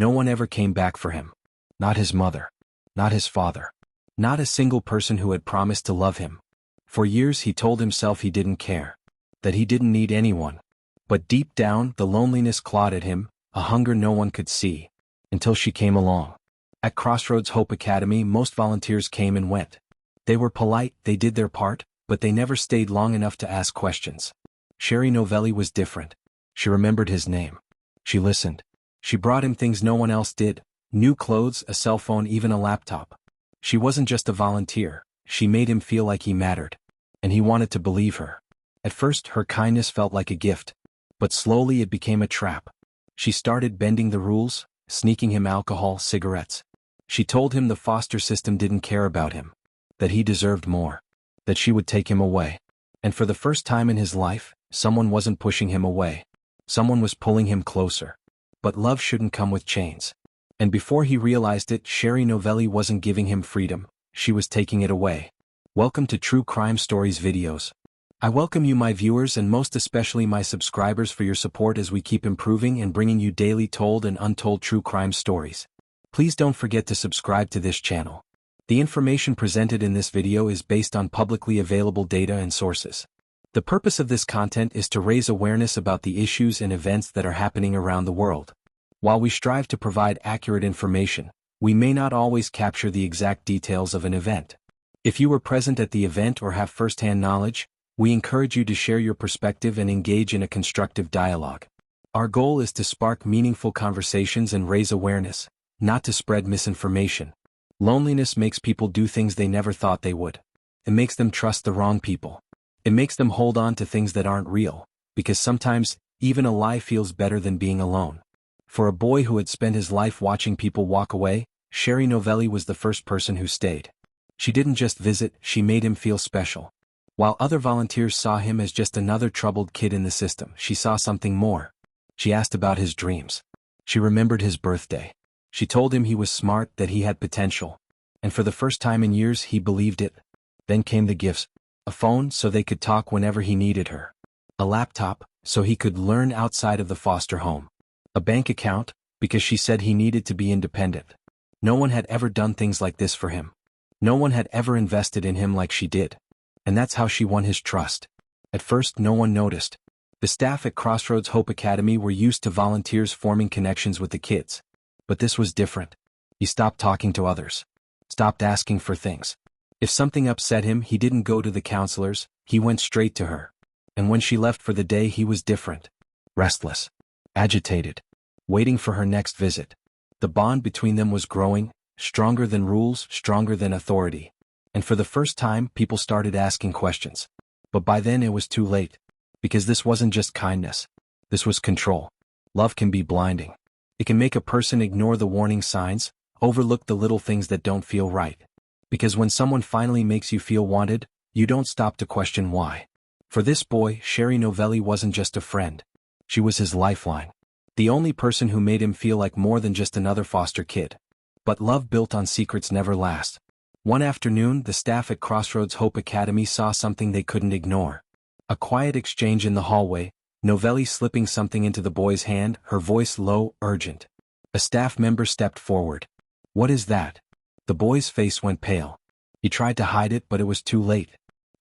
No one ever came back for him. Not his mother. Not his father. Not a single person who had promised to love him. For years he told himself he didn't care. That he didn't need anyone. But deep down, the loneliness clawed at him, a hunger no one could see. Until she came along. At Crossroads Hope Academy, most volunteers came and went. They were polite, they did their part, but they never stayed long enough to ask questions. Sherry Novelli was different. She remembered his name. She listened. She brought him things no one else did. New clothes, a cell phone, even a laptop. She wasn't just a volunteer. She made him feel like he mattered. And he wanted to believe her. At first, her kindness felt like a gift. But slowly it became a trap. She started bending the rules, sneaking him alcohol, cigarettes. She told him the foster system didn't care about him. That he deserved more. That she would take him away. And for the first time in his life, someone wasn't pushing him away. Someone was pulling him closer. But love shouldn't come with chains. And before he realized it, Sherry Novelli wasn't giving him freedom. She was taking it away. Welcome to True Crime Stories videos. I welcome you, my viewers, and most especially my subscribers, for your support as we keep improving and bringing you daily told and untold true crime stories. Please don't forget to subscribe to this channel. The information presented in this video is based on publicly available data and sources. The purpose of this content is to raise awareness about the issues and events that are happening around the world. While we strive to provide accurate information, we may not always capture the exact details of an event. If you were present at the event or have first-hand knowledge, we encourage you to share your perspective and engage in a constructive dialogue. Our goal is to spark meaningful conversations and raise awareness, not to spread misinformation. Loneliness makes people do things they never thought they would. It makes them trust the wrong people. It makes them hold on to things that aren't real, because sometimes, even a lie feels better than being alone. For a boy who had spent his life watching people walk away, Sherry Novelli was the first person who stayed. She didn't just visit, she made him feel special. While other volunteers saw him as just another troubled kid in the system, she saw something more. She asked about his dreams. She remembered his birthday. She told him he was smart, that he had potential. And for the first time in years, he believed it. Then came the gifts. A phone so they could talk whenever he needed her. A laptop so he could learn outside of the foster home. A bank account because she said he needed to be independent. No one had ever done things like this for him. No one had ever invested in him like she did. And that's how she won his trust. At first, no one noticed. The staff at Crossroads Hope Academy were used to volunteers forming connections with the kids. But this was different. He stopped talking to others. Stopped asking for things. If something upset him, he didn't go to the counselors, he went straight to her. And when she left for the day, he was different. Restless. Agitated. Waiting for her next visit. The bond between them was growing, stronger than rules, stronger than authority. And for the first time, people started asking questions. But by then it was too late. Because this wasn't just kindness. This was control. Love can be blinding. It can make a person ignore the warning signs, overlook the little things that don't feel right. Because when someone finally makes you feel wanted, you don't stop to question why. For this boy, Sherry Novelli wasn't just a friend. She was his lifeline. The only person who made him feel like more than just another foster kid. But love built on secrets never lasts. One afternoon, the staff at Crossroads Hope Academy saw something they couldn't ignore. A quiet exchange in the hallway, Novelli slipping something into the boy's hand, her voice low, urgent. A staff member stepped forward. "What is that?" The boy's face went pale. He tried to hide it, but it was too late.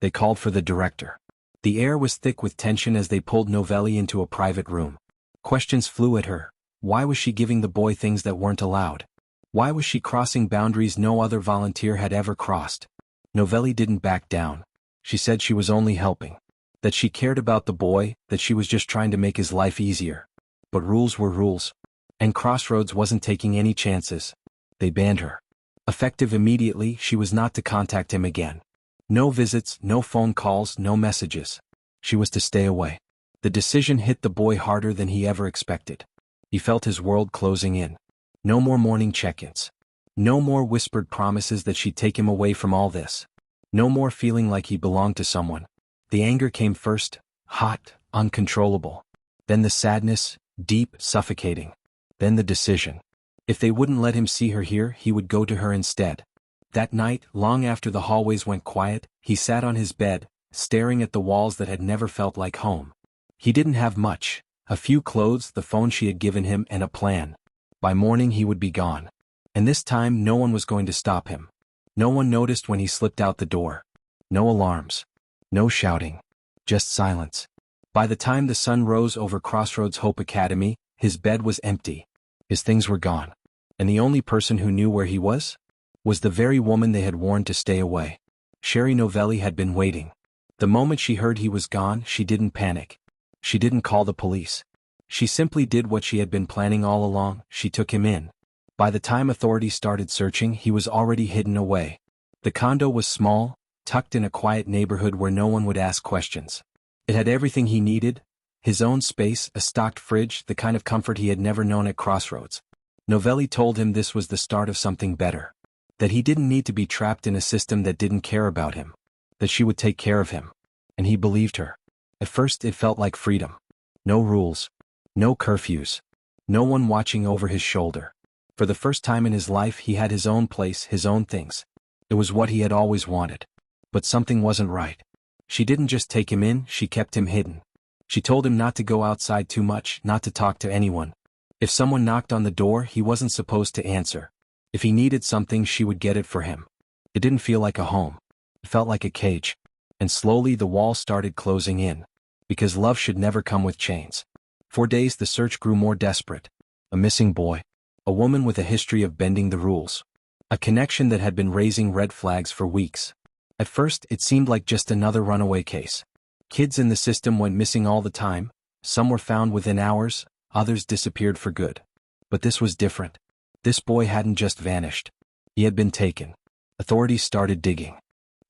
They called for the director. The air was thick with tension as they pulled Novelli into a private room. Questions flew at her. Why was she giving the boy things that weren't allowed? Why was she crossing boundaries no other volunteer had ever crossed? Novelli didn't back down. She said she was only helping. That she cared about the boy, that she was just trying to make his life easier. But rules were rules. And Crossroads wasn't taking any chances. They banned her. Effective immediately, she was not to contact him again. No visits, no phone calls, no messages. She was to stay away. The decision hit the boy harder than he ever expected. He felt his world closing in. No more morning check-ins. No more whispered promises that she'd take him away from all this. No more feeling like he belonged to someone. The anger came first, hot, uncontrollable. Then the sadness, deep, suffocating. Then the decision. If they wouldn't let him see her here, he would go to her instead. That night, long after the hallways went quiet, he sat on his bed, staring at the walls that had never felt like home. He didn't have much. A few clothes, the phone she had given him, and a plan. By morning he would be gone. And this time no one was going to stop him. No one noticed when he slipped out the door. No alarms. No shouting. Just silence. By the time the sun rose over Crossroads Hope Academy, his bed was empty. His things were gone. And the only person who knew where he was the very woman they had warned to stay away. Sherry Novelli had been waiting. The moment she heard he was gone, she didn't panic. She didn't call the police. She simply did what she had been planning all along. She took him in. By the time authorities started searching, he was already hidden away. The condo was small, tucked in a quiet neighborhood where no one would ask questions. It had everything he needed: his own space, a stocked fridge, the kind of comfort he had never known at Crossroads. Novelli told him this was the start of something better. That he didn't need to be trapped in a system that didn't care about him. That she would take care of him. And he believed her. At first it felt like freedom. No rules. No curfews. No one watching over his shoulder. For the first time in his life he had his own place, his own things. It was what he had always wanted. But something wasn't right. She didn't just take him in, she kept him hidden. She told him not to go outside too much, not to talk to anyone. If someone knocked on the door, he wasn't supposed to answer. If he needed something, she would get it for him. It didn't feel like a home. It felt like a cage. And slowly the walls started closing in. Because love should never come with chains. For days the search grew more desperate. A missing boy. A woman with a history of bending the rules. A connection that had been raising red flags for weeks. At first, it seemed like just another runaway case. Kids in the system went missing all the time. Some were found within hours, others disappeared for good. But this was different. This boy hadn't just vanished. He had been taken. Authorities started digging.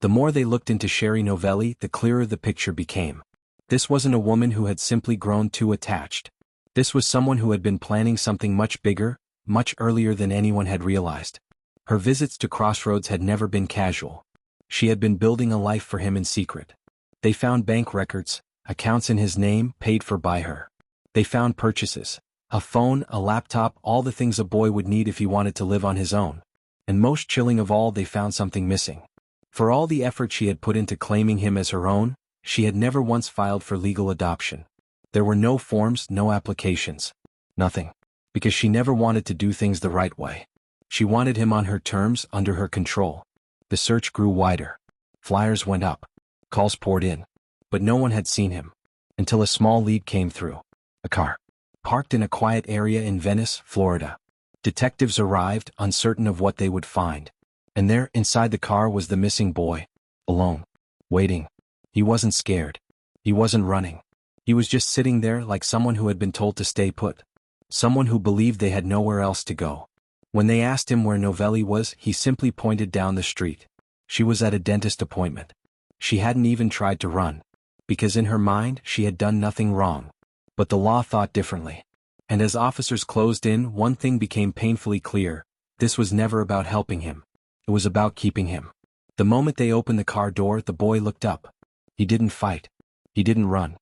The more they looked into Sherry Novelli, the clearer the picture became. This wasn't a woman who had simply grown too attached. This was someone who had been planning something much bigger, much earlier than anyone had realized. Her visits to Crossroads had never been casual. She had been building a life for him in secret. They found bank records, accounts in his name, paid for by her. They found purchases, a phone, a laptop, all the things a boy would need if he wanted to live on his own. And most chilling of all, they found something missing. For all the effort she had put into claiming him as her own, she had never once filed for legal adoption. There were no forms, no applications. Nothing. Because she never wanted to do things the right way. She wanted him on her terms, under her control. The search grew wider. Flyers went up. Calls poured in. But no one had seen him. Until a small lead came through. A car. Parked in a quiet area in Venice, Florida. Detectives arrived, uncertain of what they would find. And there, inside the car, was the missing boy. Alone. Waiting. He wasn't scared. He wasn't running. He was just sitting there like someone who had been told to stay put. Someone who believed they had nowhere else to go. When they asked him where Novelli was, he simply pointed down the street. She was at a dentist appointment. She hadn't even tried to run. Because in her mind, she had done nothing wrong. But the law thought differently. And as officers closed in, one thing became painfully clear. This was never about helping him. It was about keeping him. The moment they opened the car door, the boy looked up. He didn't fight. He didn't run.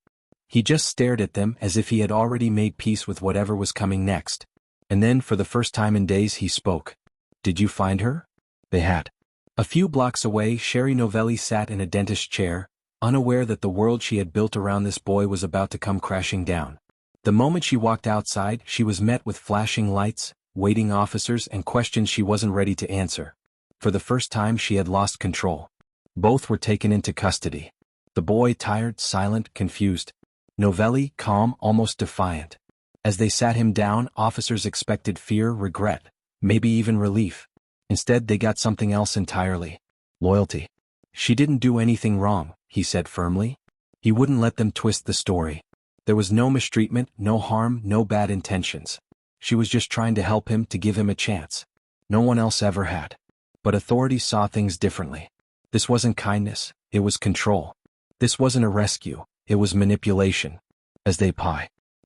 He just stared at them as if he had already made peace with whatever was coming next. And then, for the first time in days, he spoke. "Did you find her?" They had. A few blocks away, Sherry Novelli sat in a dentist's chair, unaware that the world she had built around this boy was about to come crashing down. The moment she walked outside, she was met with flashing lights, waiting officers, and questions she wasn't ready to answer. For the first time, she had lost control. Both were taken into custody. The boy tired, silent, confused. Novelli calm, almost defiant. As they sat him down, officers expected fear, regret, maybe even relief. Instead, they got something else entirely. Loyalty. "She didn't do anything wrong," he said firmly. He wouldn't let them twist the story. There was no mistreatment, no harm, no bad intentions. She was just trying to help him, to give him a chance. No one else ever had. But authorities saw things differently. This wasn't kindness, it was control. This wasn't a rescue, it was manipulation. As they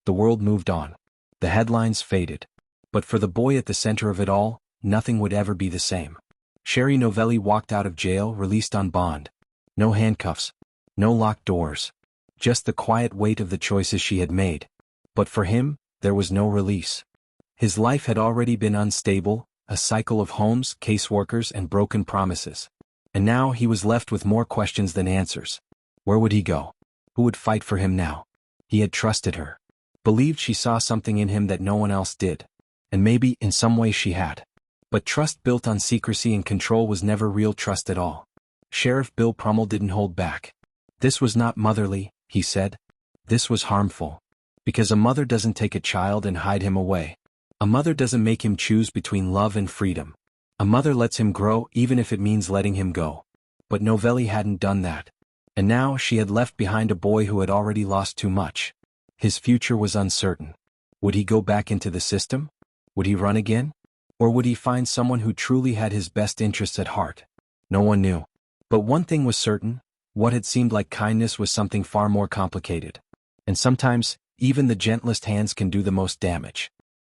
the world moved on. The headlines faded. But for the boy at the center of it all, nothing would ever be the same. Sherry Novelli walked out of jail, released on bond. No handcuffs. No locked doors. Just the quiet weight of the choices she had made. But for him, there was no release. His life had already been unstable, a cycle of homes, caseworkers, and broken promises. And now he was left with more questions than answers. Where would he go? Who would fight for him now? He had trusted her. Believed she saw something in him that no one else did. And maybe, in some way she had. But trust built on secrecy and control was never real trust at all. Sheriff Bill Prummel didn't hold back. This was not motherly, he said. This was harmful. Because a mother doesn't take a child and hide him away. A mother doesn't make him choose between love and freedom. A mother lets him grow even if it means letting him go. But Novelli hadn't done that. And now she had left behind a boy who had already lost too much. His future was uncertain. Would he go back into the system? Would he run again? Or would he find someone who truly had his best interests at heart? No one knew. But one thing was certain, what had seemed like kindness was something far more complicated. And sometimes, even the gentlest hands can do the most damage.